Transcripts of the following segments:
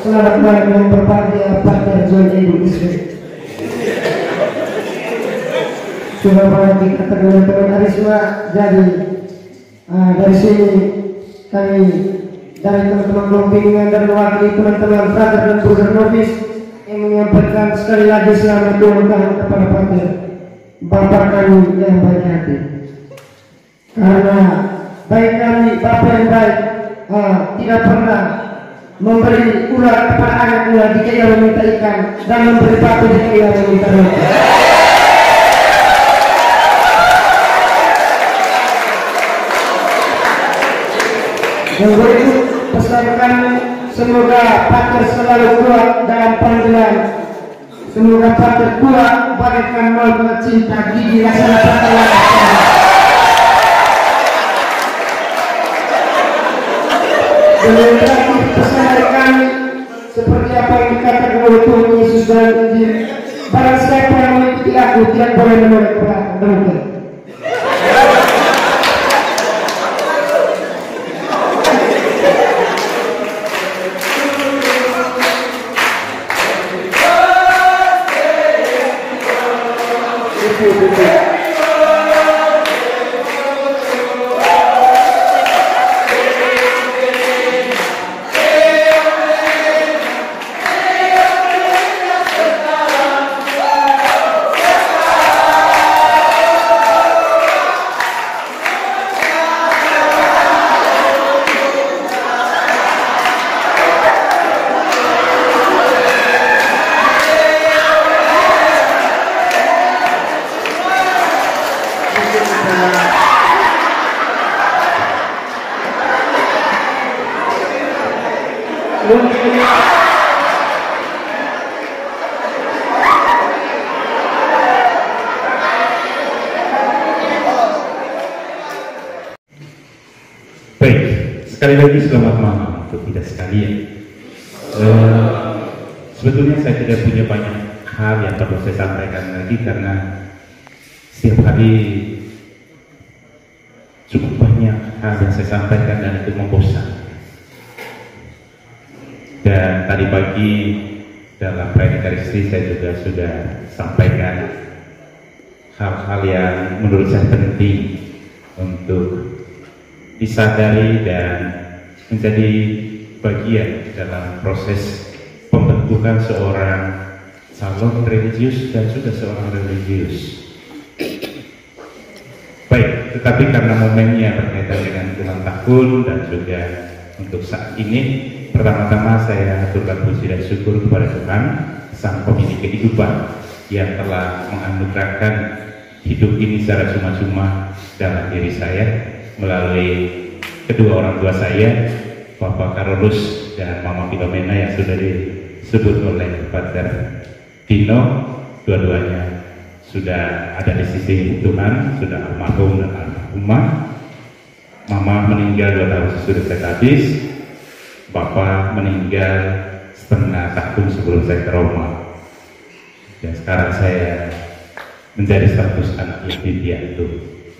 selamat malam yang berbahagia pada John Ibu Isri. Sudah banyak dikata teman-teman Arisma, jadi dari sini kami dari teman-teman Lompingan dan mewakili teman-teman Frater dan Brother Nobis yang menyampaikan sekali lagi selamat ulang tahun kepada Pater Bapak kami yang baik hati. Karena baik kami, Bapak yang baik, tidak pernah memberi ular kepada anak ular jika ia meminta ikan dan memberi batu jika ia meminta roti. Yang berikut pesan kami, semoga Pater selalu kuat dalam panggilan. Semoga Pater kuat bagaikan molekul cinta gigi laksana pertolongan. Dan terakhir pesan dari kami seperti apa yang dikatakan oleh Tuhan Yesus dalam Injil, barang siapa yang mengikuti aku tidak boleh menolak perintah. Sekali lagi selamat malam untuk kita sekalian. Sebetulnya saya tidak punya banyak hal yang perlu saya sampaikan lagi karena setiap hari cukup banyak hal yang saya sampaikan dan itu membosankan. Dan tadi pagi dalam Eucharistia saya juga sudah sampaikan hal-hal yang menurut saya penting untuk disadari dan menjadi bagian dalam proses pembentukan seorang calon religius dan juga seorang religius. Baik, tetapi karena momennya berkaitan dengan ulang tahun dan juga untuk saat ini, pertama-tama saya aturkan puji dan syukur kepada Tuhan, Sang Pemilik kehidupan yang telah menganugerahkan hidup ini secara cuma-cuma dalam diri saya melalui kedua orang tua saya, Bapak Carolus dan Mama Filomena yang sudah disebut oleh Pater Dino. Dua-duanya sudah ada di sisi Tuhan, sudah almarhum dan almarhumah. Mama meninggal 2 tahun sesudah saya habis, Bapak meninggal setengah tahun sebelum saya ke Roma. Dan sekarang saya menjadi status anak yatim piatu.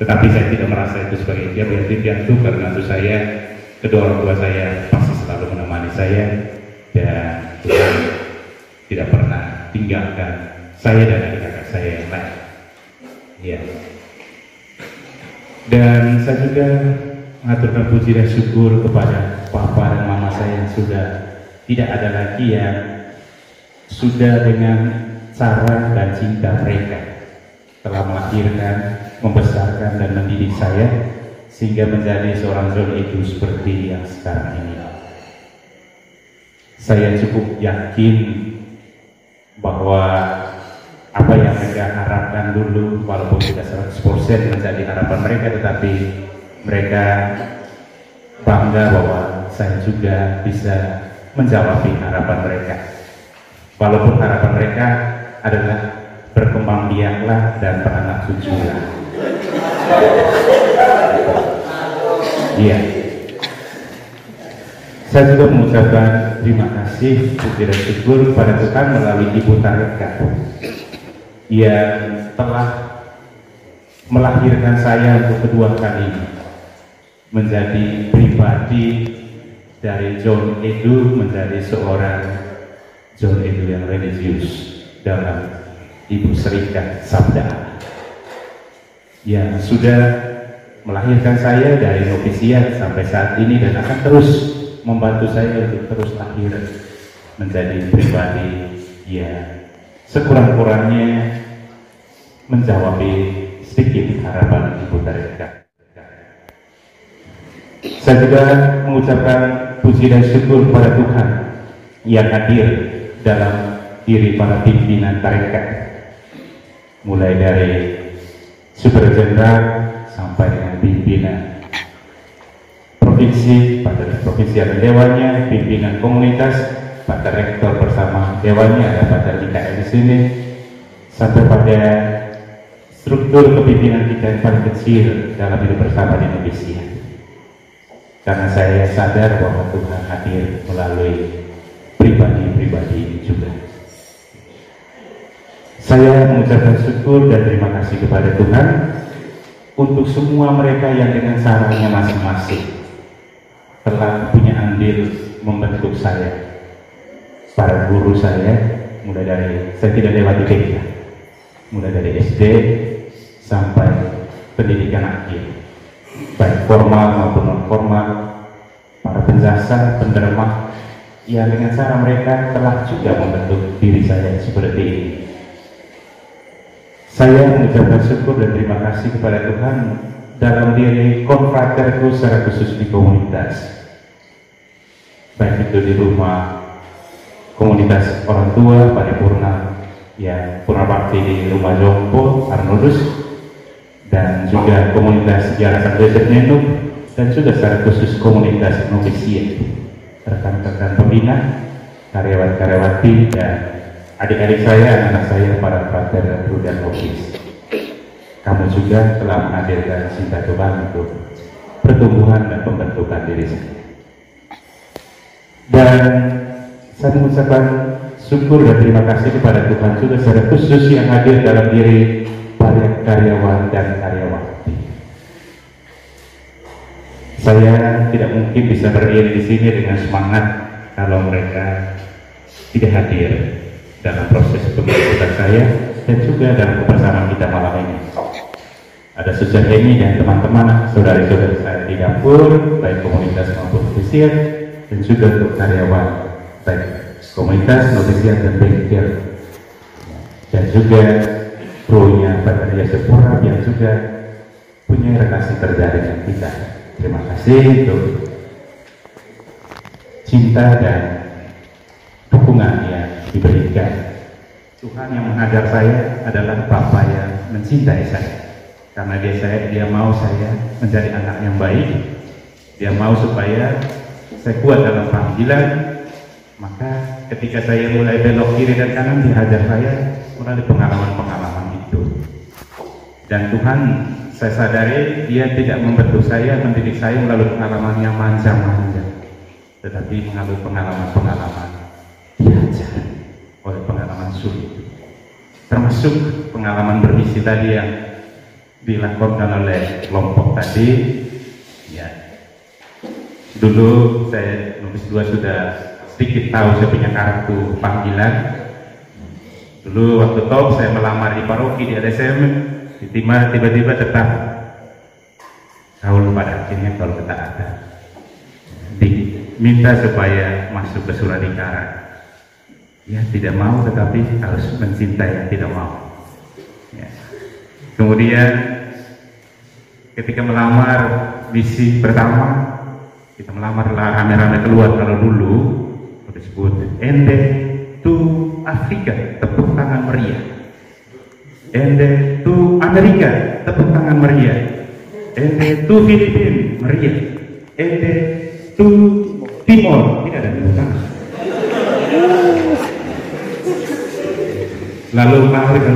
Tetapi saya tidak merasa itu sebagai yatim piatu karena itu saya, kedua orang tua saya pasti selalu menemani saya dan Tuhan tidak pernah tinggalkan saya dan adik-adik saya yang lain. Ya. Dan saya juga mengaturkan puji dan syukur kepada Papa dan Mama saya yang sudah tidak ada lagi, yang sudah dengan cara dan cinta mereka telah melahirkan, membesarkan dan mendidik saya sehingga menjadi seorang John Edu seperti yang sekarang ini. Saya cukup yakin bahwa apa yang mereka harapkan dulu, walaupun tidak 100% menjadi harapan mereka, tetapi mereka bangga bahwa saya juga bisa menjawab harapan mereka. Walaupun harapan mereka adalah berkembang biaklah dan beranak cuculah. Iya. Saya juga mengucapkan terima kasih, puji dan syukur kepada Tuhan melalui Ibu Tarika yang telah melahirkan saya untuk kedua kali menjadi pribadi dari John Edu menjadi seorang John Edu yang religius dalam Ibu Serikat Sabda yang sudah melahirkan saya dari novisiat sampai saat ini dan akan terus membantu saya untuk terus lahir menjadi pribadi yang sekurang-kurangnya menjawab sedikit harapan Ibu Tarekat. Saya juga mengucapkan puji dan syukur kepada Tuhan yang hadir dalam diri para pimpinan tarekat, mulai dari Super Jenderal sampai dengan pimpinan provinsi, pada provinsi ada dewannya, pimpinan komunitas, pada rektor bersama dewannya, ada pada IKN di sini, sampai pada struktur kepimpinan kita yang paling kecil dalam hidup bersama di Indonesia. Karena saya sadar bahwa Tuhan hadir melalui pribadi-pribadi ini juga. Saya mengucapkan syukur dan terima kasih kepada Tuhan untuk semua mereka yang dengan caranya masing-masing telah punya andil membentuk saya. Para guru saya, mulai dari saya tidak lewat TK, mulai dari SD sampai pendidikan akhir, baik formal maupun non formal, para penjasa, penderma yang dengan cara mereka telah juga membentuk diri saya seperti ini. Saya mengucapkan syukur dan terima kasih kepada Tuhan dalam diri konfraterku secara khusus di komunitas, baik itu di rumah komunitas orang tua paripurna yang purna bakti di rumah Jompo Arnoldus, dan juga komunitas Jarakan Desa Nenuk, dan juga secara khusus komunitas novisiat, rekan-rekan pembina, karyawan-karyawati, dan adik-adik saya, anak-anak saya, para frater dan novis. Kamu juga telah menghadirkan cinta Tuhan untuk pertumbuhan dan pembentukan diri saya. Dan saya mengucapkan syukur dan terima kasih kepada Tuhan juga secara khusus yang hadir dalam diri para karyawan dan karyawati. Saya tidak mungkin bisa berdiri di sini dengan semangat kalau mereka tidak hadir dalam proses pembentukan saya dan juga dalam kebersamaan kita malam ini. Ada Suster Heni dan teman-teman, saudari-saudari saya di dapur, baik komunitas maupun novisiat, dan juga untuk karyawan, baik komunitas, novisiat, dan bengkel, dan juga krunya pada Ria Sepura yang juga punya relasi kerja dengan kita. Terima kasih untuk cinta dan dukungan yang diberikan. Tuhan yang mengajar saya adalah Bapa yang mencintai saya, karena dia mau saya menjadi anak yang baik. Dia mau supaya saya kuat dalam panggilan. Maka ketika saya mulai belok kiri dan kanan, dia ajar saya melalui pengalaman-pengalaman itu. Dan Tuhan, saya sadari dia tidak membentuk saya, mendidik saya melalui pengalaman yang manja-manja, tetapi melalui pengalaman-pengalaman diajar oleh pengalaman sulit, termasuk pengalaman bermisi tadi yang dilakukan oleh kelompok tadi. Ya, dulu saya nulis 2 sudah sedikit tahu saya punya kartu panggilan. Dulu waktu top saya melamar di paroki di LSM, tiba-tiba tetap kaul, pada akhirnya kalau kita ada diminta supaya masuk ke Suradikara. Ya, tidak mau, tetapi harus mencintai yang tidak mau. Ya. Kemudian ketika melamar misi pertama, kita melamar rame-rame keluar. Kalau dulu disebut Ende to Afrika, tepuk tangan meriah. Ende to Amerika, tepuk tangan meriah. Ende to Filipina, meriah. Ende to Timor, tidak ada tepuk tangan. Lalu akhirnya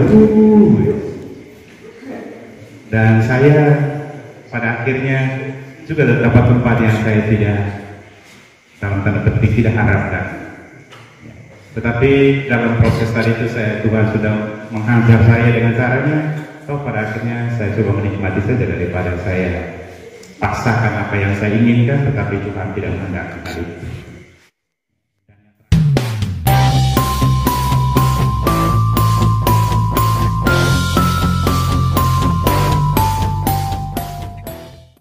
dan saya pada akhirnya juga terdapat tempat yang saya tidak, dalam tanda petik, tidak harapkan. Tetapi dalam proses tadi itu Tuhan sudah menghajar saya dengan caranya. Pada akhirnya saya coba menikmati saja daripada saya paksakan apa yang saya inginkan, tetapi Tuhan tidak menghendaki hal itu.